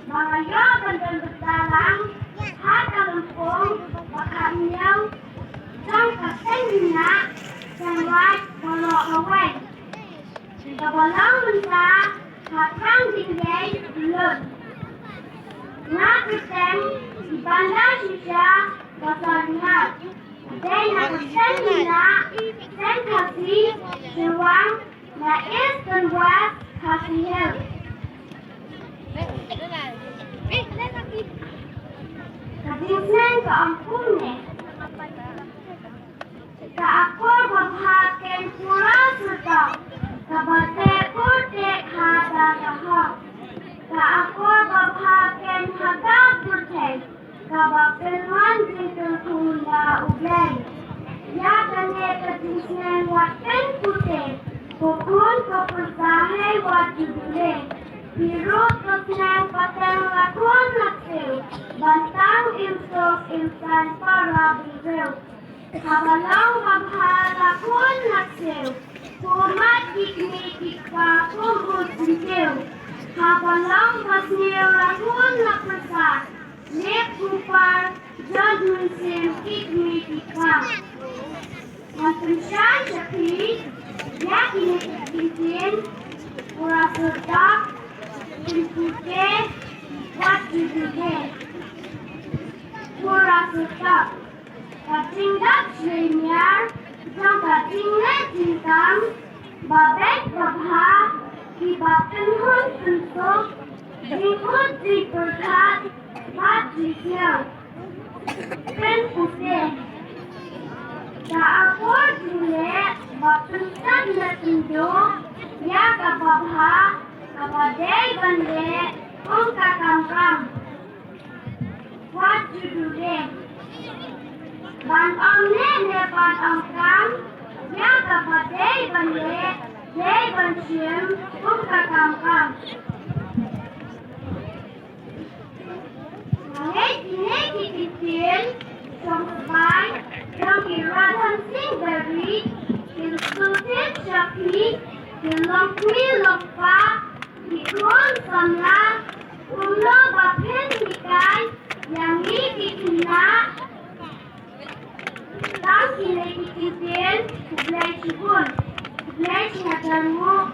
Mga yoban dan berdalang, haka lyngpung, bakamiyaw, sengkhasi, shyrwang, polok away. Kabalang mensa, krang tinggai, belum. Nak ketem, di bandar sisa, pasar lihat. Ada nak sengkhasi, shyrwang, na east dan west, khasiyaw. Kadisnen keampungnya. Keakur berhaken pura serta. Kabate kurte hada kahak. Keakur berhaken haka kurte. Kabapilman zikir kunda ublay. Ya kane kadisnen waten kurte. Kukun kepersahe wajibule. Birut kesnen pateng lakon laksil. Bantang insok insan para bibir. Kabalang maghalakon laksil. Kumat ikni ikpa kumut bibir. Kabalang masnil lakon lakpasa. Lep kupar jadun sim ikni ikpa. Mantunsyan syakit. Yak ini kikin. Pura sertak. Inpute. Wat judulnya. Pura sertak. Katinggat senior, yang katingnya cintam, babek babha, kibapenhun untuk, jingkut diberkat, bat jikyau. Pen putih. Kaapur jule, bapensan letunduk, ya kababha, kabadai bande, om kakam-kam. Wat judulnya. Ban omne ne ban omkam, ya kabadai bande, dai bansim, kakam-kam. Nangit ini kikitin, songsepai, yang kiratan sing beri, kilsutit syakit, kilokmi lokpa, kikun samla, ulo bapin hikai, yang ikikina, Tang kini kikitin, kublai sibun, kublai sinagamu.